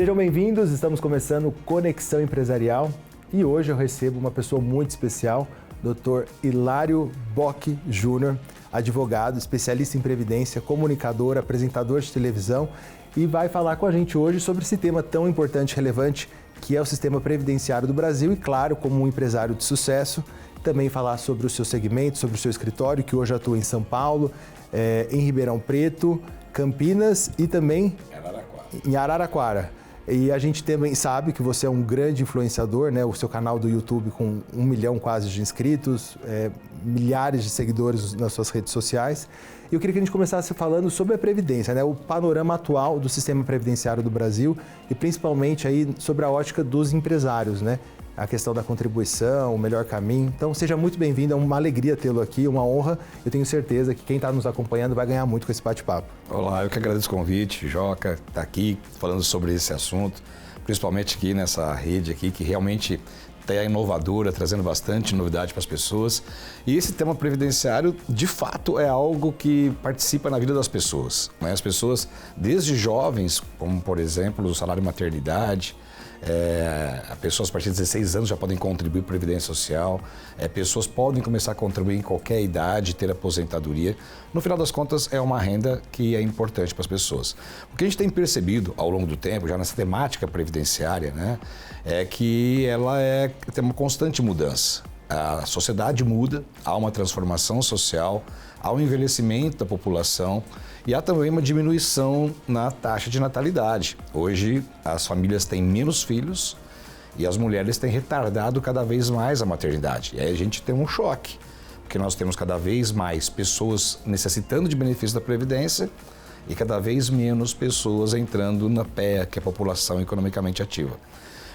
Sejam bem-vindos, estamos começando Conexão Empresarial e hoje eu recebo uma pessoa muito especial, Dr. Hilário Bock Júnior, advogado, especialista em previdência, comunicador, apresentador de televisão e vai falar com a gente hoje sobre esse tema tão importante e relevante que é o sistema previdenciário do Brasil e, claro, como um empresário de sucesso, também falar sobre o seu segmento, sobre o seu escritório, que hoje atua em São Paulo, em Ribeirão Preto, Campinas e também em Araraquara. E a gente também sabe que você é um grande influenciador, né? O seu canal do YouTube com 1 milhão quase de inscritos, milhares de seguidores nas suas redes sociais. E eu queria que a gente começasse falando sobre a Previdência, né? O panorama atual do sistema previdenciário do Brasil e principalmente aí sobre a ótica dos empresários, né? A questão da contribuição, o melhor caminho. Então, seja muito bem-vindo, é uma alegria tê-lo aqui, uma honra. Eu tenho certeza que quem está nos acompanhando vai ganhar muito com esse bate-papo. Olá, eu que agradeço o convite, Joca, tá aqui falando sobre esse assunto, principalmente aqui nessa rede aqui, que realmente é inovadora, trazendo bastante novidade para as pessoas. E esse tema previdenciário, de fato, é algo que participa na vida das pessoas, né? As pessoas, desde jovens, como por exemplo o salário maternidade, pessoas a partir de 16 anos já podem contribuir para a Previdência Social, pessoas podem começar a contribuir em qualquer idade, ter aposentadoria. No final das contas, é uma renda que é importante para as pessoas. O que a gente tem percebido ao longo do tempo, já nessa temática previdenciária, né, é que ela tem uma constante mudança. A sociedade muda, há uma transformação social, há um envelhecimento da população e há também uma diminuição na taxa de natalidade. Hoje, as famílias têm menos filhos e as mulheres têm retardado cada vez mais a maternidade. E aí a gente tem um choque, porque nós temos cada vez mais pessoas necessitando de benefícios da Previdência e cada vez menos pessoas entrando na PEA, que é a população economicamente ativa.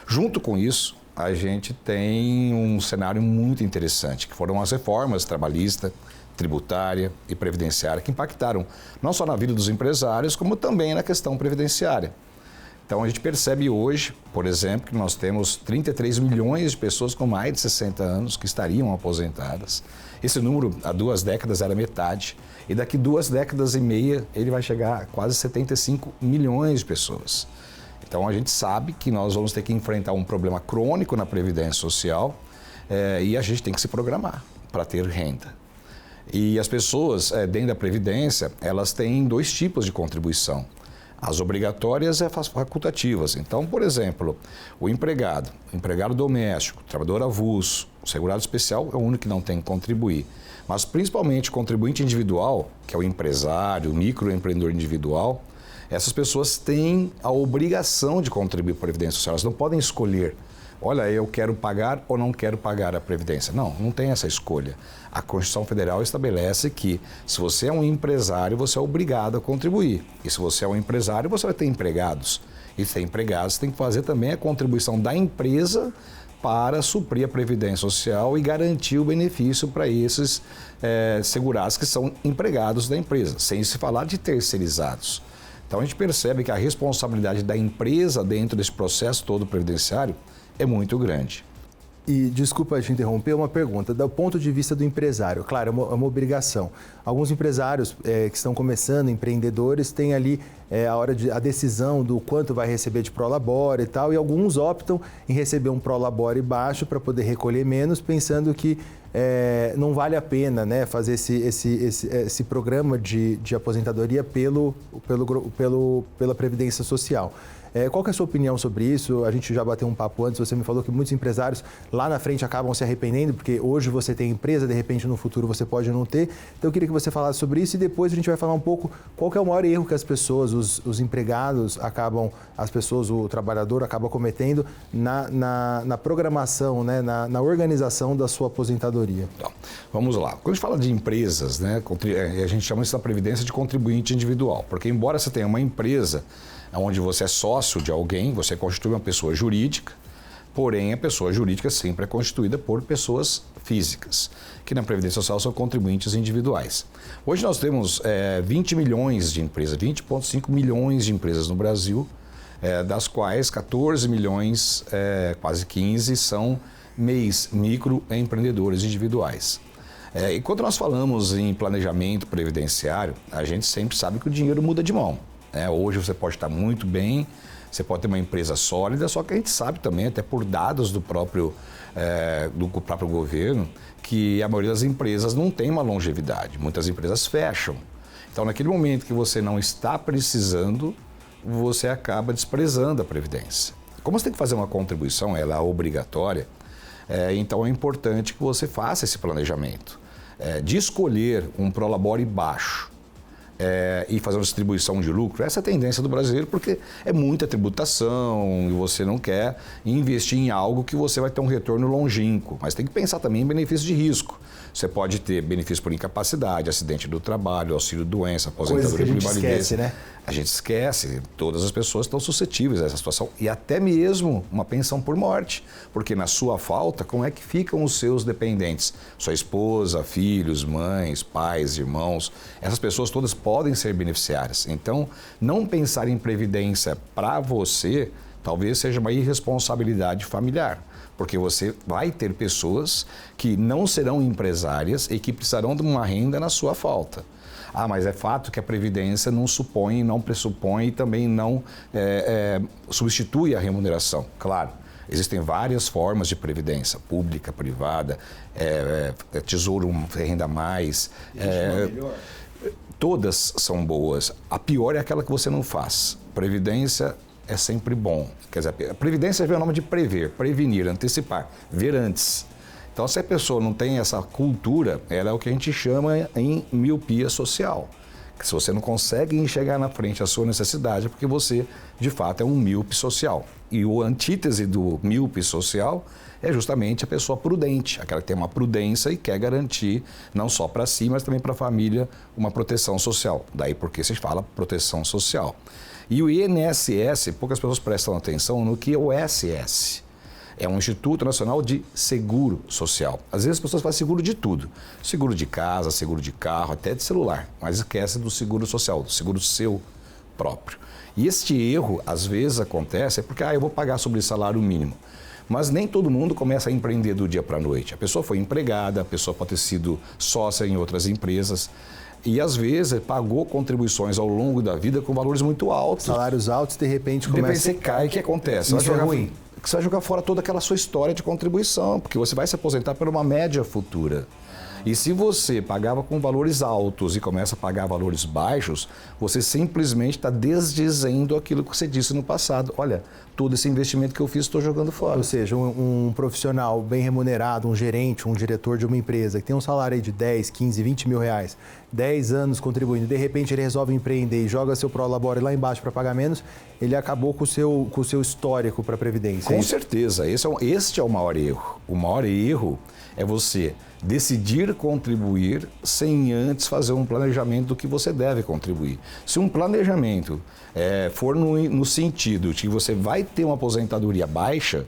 Junto com isso, a gente tem um cenário muito interessante, que foram as reformas trabalhista, tributária e previdenciária, que impactaram não só na vida dos empresários, como também na questão previdenciária. Então a gente percebe hoje, por exemplo, que nós temos 33 milhões de pessoas com mais de 60 anos que estariam aposentadas. Esse número, há 2 décadas, era metade. E daqui 2 décadas e meia, ele vai chegar a quase 75 milhões de pessoas. Então a gente sabe que nós vamos ter que enfrentar um problema crônico na Previdência Social e a gente tem que se programar para ter renda. E as pessoas dentro da Previdência, elas têm 2 tipos de contribuição. As obrigatórias e as facultativas. Então, por exemplo, o empregado doméstico, o trabalhador avulso, o segurado especial é o único que não tem que contribuir. Mas principalmente o contribuinte individual, que é o empresário, o microempreendedor individual, essas pessoas têm a obrigação de contribuir para a Previdência Social. Elas não podem escolher, olha, eu quero pagar ou não quero pagar a Previdência. Não tem essa escolha. A Constituição Federal estabelece que se você é um empresário, você é obrigado a contribuir. E se você é um empresário, você vai ter empregados. E se tem empregados, você tem que fazer também a contribuição da empresa para suprir a Previdência Social e garantir o benefício para esses segurados que são empregados da empresa, sem se falar de terceirizados. Então a gente percebe que a responsabilidade da empresa dentro desse processo todo previdenciário é muito grande. E desculpa te interromper, uma pergunta, do ponto de vista do empresário, claro, é uma obrigação. Alguns empresários que estão começando, empreendedores, têm ali a decisão do quanto vai receber de prolabore e tal, e alguns optam em receber um prolabore baixo para poder recolher menos, pensando que não vale a pena, né, fazer esse programa de aposentadoria pela Previdência Social. Qual que é a sua opinião sobre isso? A gente já bateu um papo antes, você me falou que muitos empresários lá na frente acabam se arrependendo, porque hoje você tem empresa, de repente no futuro você pode não ter. Então eu queria que você falasse sobre isso e depois a gente vai falar um pouco qual que é o maior erro que as pessoas, os empregados o trabalhador acaba cometendo na programação, né, na organização da sua aposentadoria. Então, vamos lá. Quando a gente fala de empresas, né, a gente chama isso da Previdência de contribuinte individual, porque embora você tenha uma empresa onde você é sócio de alguém, você constitui uma pessoa jurídica, porém a pessoa jurídica sempre é constituída por pessoas físicas, que na Previdência Social são contribuintes individuais. Hoje nós temos 20 milhões de empresas, 20,5 milhões de empresas no Brasil, das quais 14 milhões, quase 15, são MEIs, microempreendedores individuais. E quando nós falamos em planejamento previdenciário, a gente sempre sabe que o dinheiro muda de mão. Hoje você pode estar muito bem Você pode ter uma empresa sólida, só que a gente sabe também, até por dados do próprio governo, que a maioria das empresas não tem uma longevidade. Muitas empresas fecham. Então, naquele momento que você não está precisando, você acaba desprezando a Previdência. Como você tem que fazer uma contribuição, ela é obrigatória, então é importante que você faça esse planejamento. De escolher um prolabore baixo e fazer uma distribuição de lucro, essa é a tendência do brasileiro, porque é muita tributação e você não quer investir em algo que você vai ter um retorno longínquo. Mas tem que pensar também em benefício de risco. Você pode ter benefício por incapacidade, acidente do trabalho, auxílio-doença, aposentadoria por invalidez. Esquece, né? A gente esquece, todas as pessoas estão suscetíveis a essa situação e até mesmo uma pensão por morte, porque na sua falta, como é que ficam os seus dependentes? Sua esposa, filhos, mães, pais, irmãos, essas pessoas todas podem ser beneficiárias. Então, não pensar em previdência para você talvez seja uma irresponsabilidade familiar, porque você vai ter pessoas que não serão empresárias e que precisarão de uma renda na sua falta. Ah, mas é fato que a Previdência não supõe, não pressupõe e também não substitui a remuneração. Claro, existem várias formas de Previdência, pública, privada, tesouro, renda mais. Todas são boas. A pior é aquela que você não faz. Previdência é sempre bom. Quer dizer, a Previdência vem o nome de prever, prevenir, antecipar, ver antes. Então, se a pessoa não tem essa cultura, ela é o que a gente chama em miopia social. Que se você não consegue enxergar na frente a sua necessidade, é porque você, de fato, é um míope social. E o antítese do míope social é justamente a pessoa prudente, aquela que tem uma prudência e quer garantir, não só para si, mas também para a família, uma proteção social. Daí porque se fala proteção social. E o INSS, poucas pessoas prestam atenção no que é o SS. É um Instituto Nacional de Seguro Social. Às vezes as pessoas fazem seguro de tudo. Seguro de casa, seguro de carro, até de celular. Mas esquece do seguro social, do seguro seu próprio. E este erro, às vezes, acontece porque eu vou pagar sobre salário mínimo. Mas nem todo mundo começa a empreender do dia para a noite. A pessoa foi empregada, a pessoa pode ter sido sócia em outras empresas. E, às vezes, pagou contribuições ao longo da vida com valores muito altos. Salários altos, de repente, começa... De repente você cai, o que acontece? Isso é ruim. Você vai jogar fora toda aquela sua história de contribuição, porque você vai se aposentar por uma média futura. E se você pagava com valores altos e começa a pagar valores baixos, você simplesmente está desdizendo aquilo que você disse no passado. Olha, todo esse investimento que eu fiz, estou jogando fora. Ou seja, um profissional bem remunerado, um gerente, um diretor de uma empresa que tem um salário aí de 10, 15, 20 mil reais, 10 anos contribuindo, de repente ele resolve empreender e joga seu prolabore lá embaixo para pagar menos, ele acabou com o seu histórico para a Previdência. Com certeza, este é o maior erro. O maior erro é você decidir contribuir sem antes fazer um planejamento do que você deve contribuir. Se um planejamento for no sentido de que você vai ter uma aposentadoria baixa,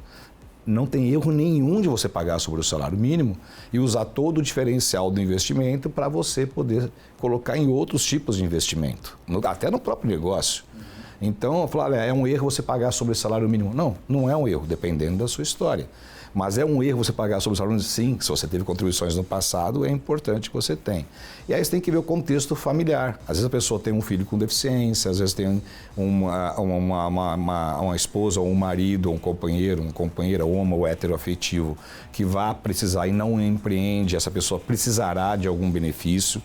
não tem erro nenhum de você pagar sobre o salário mínimo e usar todo o diferencial do investimento para você poder colocar em outros tipos de investimento, até no próprio negócio. Então, eu falo, é um erro você pagar sobre o salário mínimo. Não, não é um erro, dependendo da sua história. Mas é um erro você pagar sobre o salário mínimo? Sim, se você teve contribuições no passado, é importante que você tenha. E aí você tem que ver o contexto familiar. Às vezes a pessoa tem um filho com deficiência, às vezes tem uma esposa ou um marido, ou um companheiro, uma companheira homo ou heteroafetivo que vá precisar e não empreende, essa pessoa precisará de algum benefício.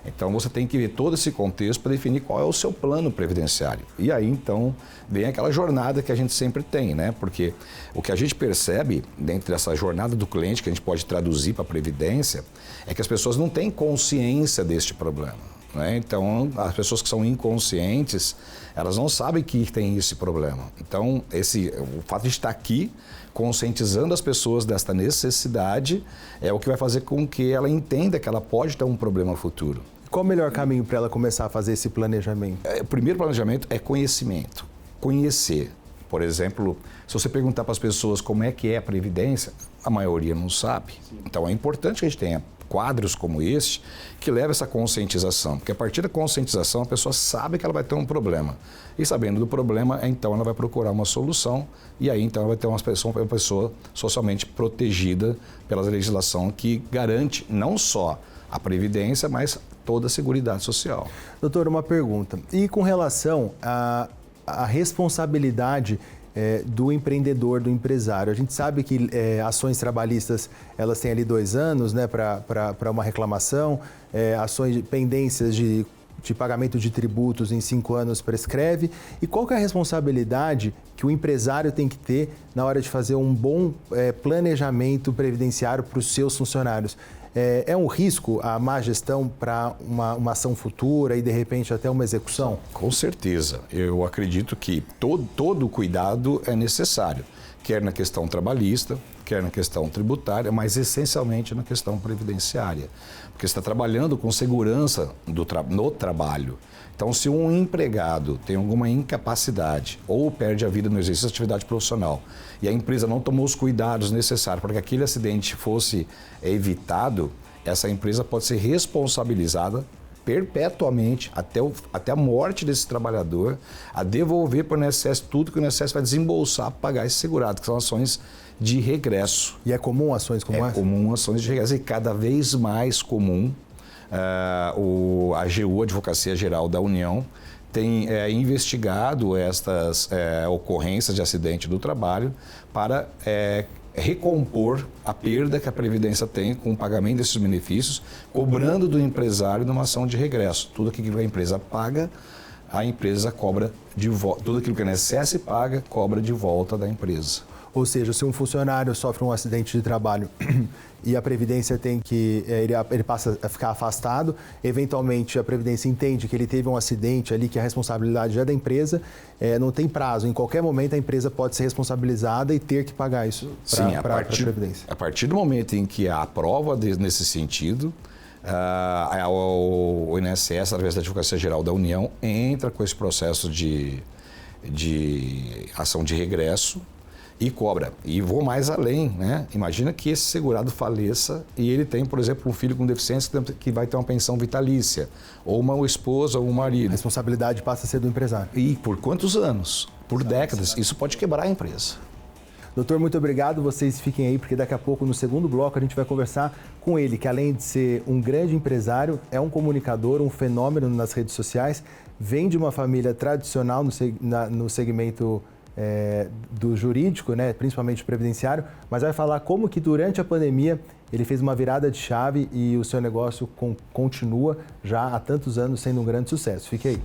Então, você tem que ver todo esse contexto para definir qual é o seu plano previdenciário. E aí, então, vem aquela jornada que a gente sempre tem, né? Porque o que a gente percebe dentro dessa jornada do cliente, que a gente pode traduzir para a Previdência, é que as pessoas não têm consciência deste problema, né? Então, as pessoas que são inconscientes, elas não sabem que tem esse problema. Então, o fato de estar aqui, conscientizando as pessoas desta necessidade, é o que vai fazer com que ela entenda que ela pode ter um problema futuro. Qual o melhor caminho para ela começar a fazer esse planejamento? O primeiro planejamento é conhecimento. Conhecer. Por exemplo, se você perguntar para as pessoas como é que é a Previdência, a maioria não sabe. Sim. Então é importante que a gente tenha quadros como este que levam essa conscientização. Porque a partir da conscientização a pessoa sabe que ela vai ter um problema. E sabendo do problema, então ela vai procurar uma solução e aí então ela vai ter uma pessoa socialmente protegida pela legislação que garante não só a Previdência, mas toda a Seguridade Social. Doutor, uma pergunta. E com relação a a responsabilidade do empreendedor, do empresário. A gente sabe que ações trabalhistas, elas têm ali 2 anos, né, para uma reclamação, ações de pendências de pagamento de tributos em 5 anos prescreve. E qual que é a responsabilidade que o empresário tem que ter na hora de fazer um bom planejamento previdenciário para os seus funcionários? É um risco a má gestão para uma ação futura e, de repente, até uma execução? Com certeza. Eu acredito que todo cuidado é necessário, quer na questão trabalhista, quer na questão tributária, mas essencialmente na questão previdenciária. Porque você está trabalhando com segurança no trabalho. Então, se um empregado tem alguma incapacidade ou perde a vida no exercício da atividade profissional e a empresa não tomou os cuidados necessários para que aquele acidente fosse evitado, essa empresa pode ser responsabilizada perpetuamente até a morte desse trabalhador, a devolver para o INSS tudo que o INSS vai desembolsar para pagar esse segurado, que são ações de regresso. E é comum ações como essa? É comum ações de regresso e cada vez mais comum. A AGU, Advocacia Geral da União, tem investigado estas ocorrências de acidente do trabalho para recompor a perda que a Previdência tem com o pagamento desses benefícios, cobrando do empresário numa ação de regresso. Tudo aquilo que a empresa paga, a empresa cobra de volta. Tudo aquilo que a INSS paga, cobra de volta da empresa. Ou seja, se um funcionário sofre um acidente de trabalho e a Previdência tem que ele passa a ficar afastado, eventualmente a Previdência entende que ele teve um acidente ali, que a responsabilidade é da empresa, não tem prazo. Em qualquer momento a empresa pode ser responsabilizada e ter que pagar isso para a Previdência. A partir do momento em que há prova nesse sentido, o INSS, através da Advocacia Geral da União, entra com esse processo de ação de regresso e cobra. E vou mais além, né? Imagina que esse segurado faleça e ele tem, por exemplo, um filho com deficiência que vai ter uma pensão vitalícia, ou uma esposa ou um marido. A responsabilidade passa a ser do empresário. E por quantos anos? Por décadas. Isso pode quebrar a empresa. Doutor, muito obrigado. Vocês fiquem aí, porque daqui a pouco, no segundo bloco, a gente vai conversar com ele, que além de ser um grande empresário, é um comunicador, um fenômeno nas redes sociais, vem de uma família tradicional no segmento do jurídico, né, principalmente previdenciário, mas vai falar como que durante a pandemia ele fez uma virada de chave e o seu negócio continua já há tantos anos sendo um grande sucesso. Fique aí.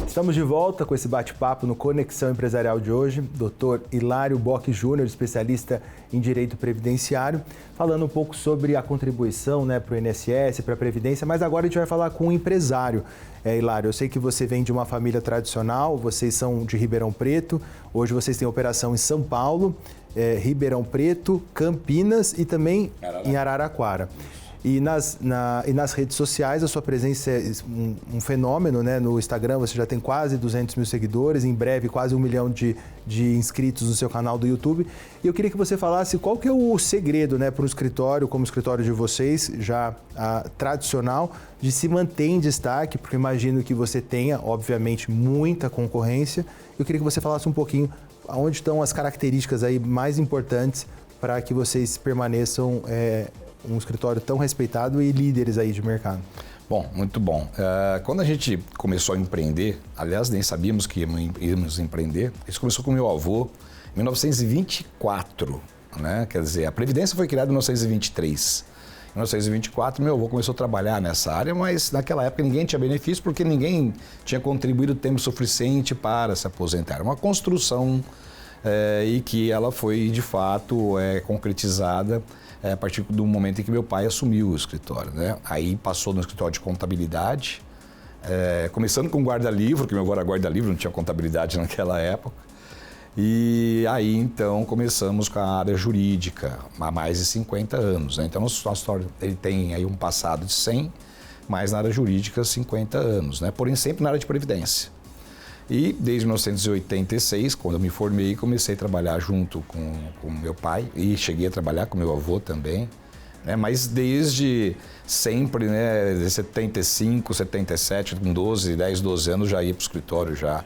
Estamos de volta com esse bate-papo no Conexão Empresarial de hoje. Dr. Hilário Bock Júnior, especialista em Direito Previdenciário, falando um pouco sobre a contribuição, né, para o INSS, para a Previdência, mas agora a gente vai falar com um empresário. Hilário, eu sei que você vem de uma família tradicional, vocês são de Ribeirão Preto, hoje vocês têm operação em São Paulo, Ribeirão Preto, Campinas e também em Araraquara. E nas redes sociais, a sua presença é um fenômeno, né? No Instagram você já tem quase 200 mil seguidores, em breve quase 1 milhão de inscritos no seu canal do YouTube. E eu queria que você falasse qual que é o segredo, né, para um escritório, como o escritório de vocês, já tradicional, de se manter em destaque, porque imagino que você tenha, obviamente, muita concorrência. Eu queria que você falasse um pouquinho onde estão as características aí mais importantes para que vocês permaneçam um escritório tão respeitado e líderes aí de mercado. Bom, muito bom. Quando a gente começou a empreender, aliás, nem sabíamos que íamos empreender, isso começou com meu avô em 1924, né? Quer dizer, a Previdência foi criada em 1923. Em 1924, meu avô começou a trabalhar nessa área, mas naquela época ninguém tinha benefício porque ninguém tinha contribuído tempo suficiente para se aposentar. Uma construção e que ela foi, de fato, concretizada a partir do momento em que meu pai assumiu o escritório, né? Aí passou no escritório de contabilidade, começando com guarda-livro, que meu avô era guarda-livro, não tinha contabilidade naquela época. E aí, então, começamos com a área jurídica, há mais de 50 anos, né? Então, nosso escritório ele tem aí um passado de 100, mas na área jurídica 50 anos, né? Porém, sempre na área de previdência. E desde 1986, quando eu me formei, comecei a trabalhar junto com meu pai e cheguei a trabalhar com meu avô também, né? Mas desde sempre, né, de 75, 77, com 10, 12 anos, já ia para o escritório já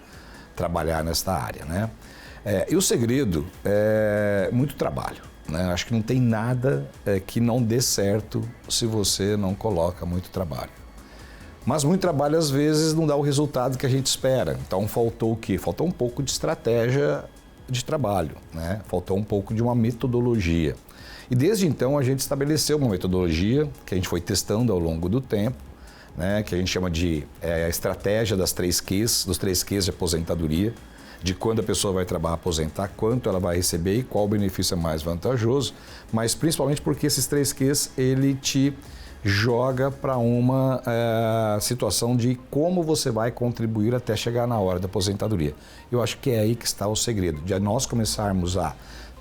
trabalhar nesta área, né? E o segredo é muito trabalho, né? Acho que não tem nada que não dê certo se você não coloca muito trabalho. Mas muito trabalho, às vezes, não dá o resultado que a gente espera. Então, faltou o quê? Faltou um pouco de estratégia de trabalho, né? Faltou um pouco de uma metodologia. E desde então, a gente estabeleceu uma metodologia que a gente foi testando ao longo do tempo, né? Que a gente chama de estratégia das 3 Qs, dos 3 Qs de aposentadoria, de quando a pessoa vai trabalhar, aposentar, quanto ela vai receber e qual benefício é mais vantajoso, mas principalmente porque esses 3 Qs, ele te joga para uma situação de como você vai contribuir até chegar na hora da aposentadoria. Eu acho que é aí que está o segredo, de nós começarmos a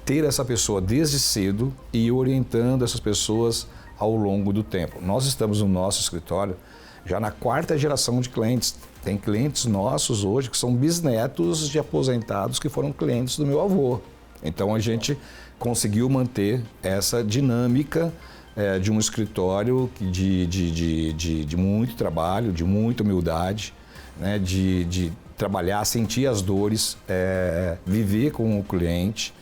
ter essa pessoa desde cedo e orientando essas pessoas ao longo do tempo. Nós estamos no nosso escritório já na 4ª geração de clientes. Tem clientes nossos hoje que são bisnetos de aposentados que foram clientes do meu avô. Então a gente conseguiu manter essa dinâmica de um escritório de muito trabalho, de muita humildade, né, de trabalhar, sentir as dores, viver com o cliente.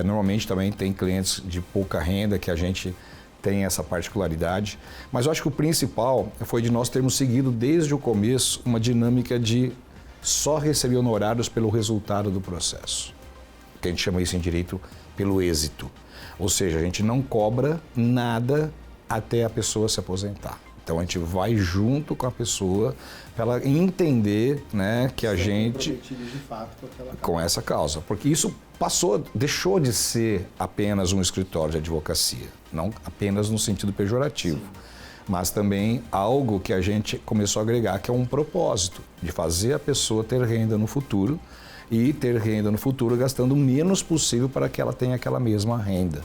Normalmente também tem clientes de pouca renda que a gente tem essa particularidade, mas eu acho que o principal foi de nós termos seguido desde o começo uma dinâmica de só receber honorários pelo resultado do processo, que a gente chama isso em direito pelo êxito. Ou seja, a gente não cobra nada até a pessoa se aposentar. Então a gente vai junto com a pessoa para ela entender, né, que a gente de fato com essa causa, porque isso deixou de ser apenas um escritório de advocacia, não apenas no sentido pejorativo, sim, mas também algo que a gente começou a agregar, que é um propósito de fazer a pessoa ter renda no futuro e ter renda no futuro gastando o menos possível para que ela tenha aquela mesma renda.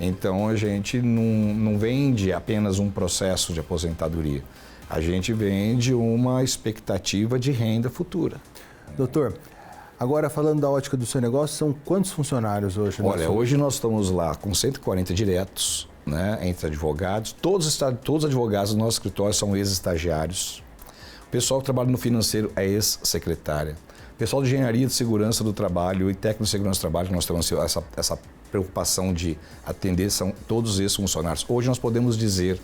Então a gente não vende apenas um processo de aposentadoria, a gente vende uma expectativa de renda futura. Doutor, agora falando da ótica do seu negócio, são quantos funcionários hoje? Olha, hoje nós estamos lá com 140 diretos, né, entre advogados. Todos os advogados do nosso escritório são ex-estagiários. O pessoal que trabalha no financeiro é ex-secretária. O pessoal de engenharia de segurança do trabalho e técnico de segurança do trabalho, nós temos essa preocupação de atender, são todos esses funcionários. Hoje nós podemos dizer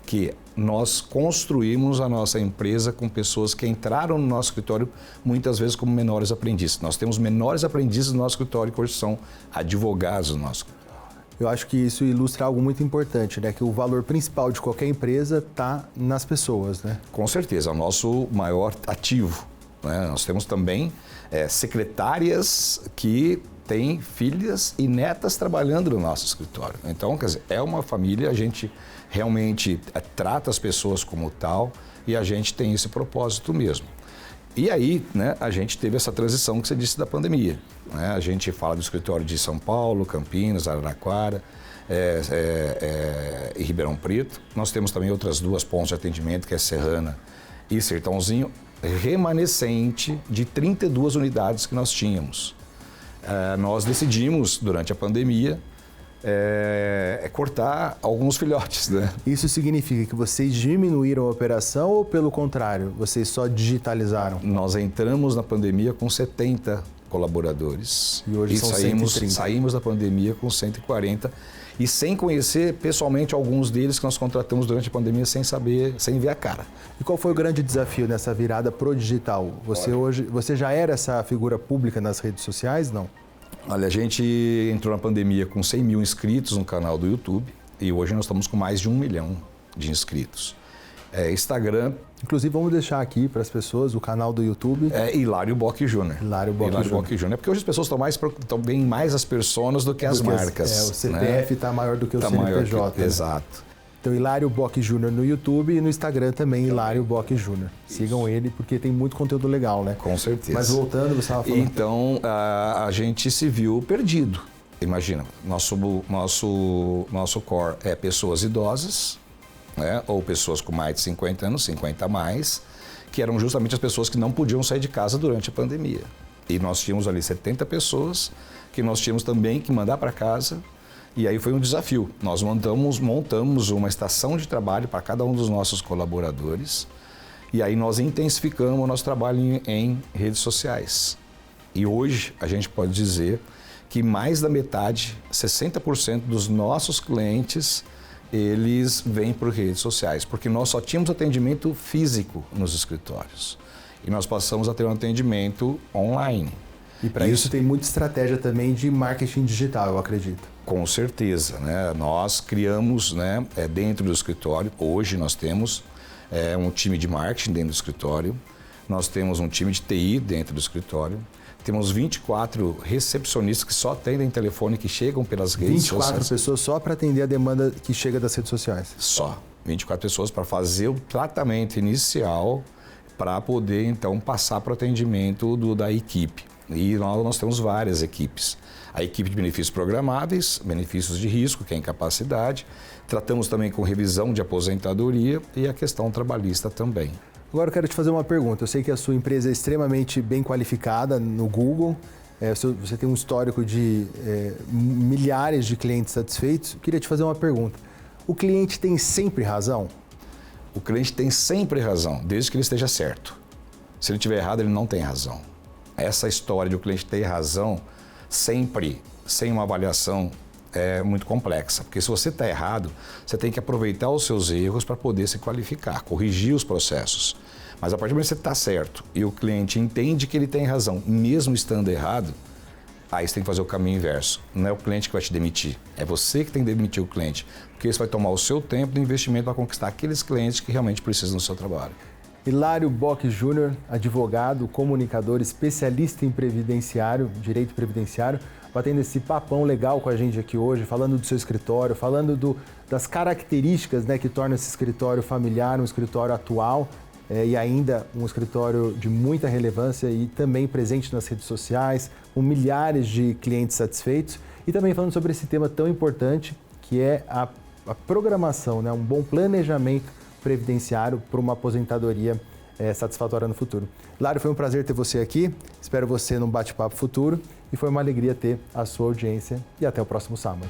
que nós construímos a nossa empresa com pessoas que entraram no nosso escritório muitas vezes como menores aprendizes. Nós temos menores aprendizes no nosso escritório que hoje são advogados do nosso escritório. Eu acho que isso ilustra algo muito importante, né? Que o valor principal de qualquer empresa está nas pessoas, né? Com certeza, é o nosso maior ativo, né? Nós temos também secretárias que têm filhas e netas trabalhando no nosso escritório. Então, quer dizer, é uma família, a gente realmente trata as pessoas como tal e a gente tem esse propósito mesmo. E aí, né, a gente teve essa transição que você disse da pandemia, né? A gente fala do escritório de São Paulo, Campinas, Araraquara e Ribeirão Preto. Nós temos também outras 2 pontos de atendimento, que é Serrana e Sertãozinho, remanescente de 32 unidades que nós tínhamos. Nós decidimos, durante a pandemia, cortar alguns filhotes, né? Isso significa que vocês diminuíram a operação ou, pelo contrário, vocês só digitalizaram? Nós entramos na pandemia com 70 colaboradores e hoje são 130. Saímos da pandemia com 140 e sem conhecer pessoalmente alguns deles que nós contratamos durante a pandemia sem saber, sem ver a cara. E qual foi o grande desafio nessa virada pro digital? Você já era essa figura pública nas redes sociais, não? Olha, a gente entrou na pandemia com 100 mil inscritos no canal do YouTube e hoje nós estamos com mais de 1 milhão de inscritos. Instagram... Inclusive, vamos deixar aqui para as pessoas o canal do YouTube. Hilário Bock Júnior. Hilário Bock Júnior. É porque hoje as pessoas estão bem mais as personas do que as marcas. O CPF está maior do que o CNPJ. Né? Exato. Então, Hilário Bock Júnior no YouTube e no Instagram também, Hilário Bock Júnior. Sigam ele, porque tem muito conteúdo legal, né? Com certeza. Mas voltando, você estava falando... Então, a gente se viu perdido. Imagina, nosso core é pessoas idosas, né? Ou pessoas com mais de 50 anos, 50 a mais, que eram justamente as pessoas que não podiam sair de casa durante a pandemia. E nós tínhamos ali 70 pessoas que nós tínhamos também que mandar para casa E aí foi um desafio. Nós montamos uma estação de trabalho para cada um dos nossos colaboradores e aí nós intensificamos o nosso trabalho em redes sociais. E hoje a gente pode dizer que mais da metade, 60% dos nossos clientes, eles vêm por redes sociais, porque nós só tínhamos atendimento físico nos escritórios e nós passamos a ter um atendimento online. E para isso tem muita estratégia também de marketing digital, eu acredito. Com certeza, né? Nós criamos, né, dentro do escritório, hoje nós temos um time de marketing dentro do escritório, nós temos um time de TI dentro do escritório, temos 24 recepcionistas que só atendem telefone, que chegam pelas redes sociais. 24 pessoas só para atender a demanda que chega das redes sociais? Só. 24 pessoas para fazer o tratamento inicial para poder, então, passar para o atendimento da equipe. E nós temos várias equipes. A equipe de benefícios programáveis, benefícios de risco, que é a incapacidade. Tratamos também com revisão de aposentadoria e a questão trabalhista também. Agora eu quero te fazer uma pergunta. Eu sei que a sua empresa é extremamente bem qualificada no Google. Você tem um histórico de milhares de clientes satisfeitos. Eu queria te fazer uma pergunta. O cliente tem sempre razão? O cliente tem sempre razão, desde que ele esteja certo. Se ele estiver errado, ele não tem razão. Essa história de o cliente ter razão, sempre, sem uma avaliação, é muito complexa. Porque se você está errado, você tem que aproveitar os seus erros para poder se qualificar, corrigir os processos. Mas a partir do momento que você está certo e o cliente entende que ele tem razão, mesmo estando errado, aí você tem que fazer o caminho inverso. Não é o cliente que vai te demitir, é você que tem que demitir o cliente. Porque isso vai tomar o seu tempo de investimento para conquistar aqueles clientes que realmente precisam do seu trabalho. Hilário Bock Júnior, advogado, comunicador, especialista em previdenciário, direito previdenciário, batendo esse papão legal com a gente aqui hoje, falando do seu escritório, falando das características, né, que tornam esse escritório familiar, um escritório atual e ainda um escritório de muita relevância e também presente nas redes sociais, com milhares de clientes satisfeitos e também falando sobre esse tema tão importante que é a programação, né, um bom planejamento previdenciário para uma aposentadoria satisfatória no futuro. Hilário, foi um prazer ter você aqui, espero você num bate-papo futuro e foi uma alegria ter a sua audiência e até o próximo sábado.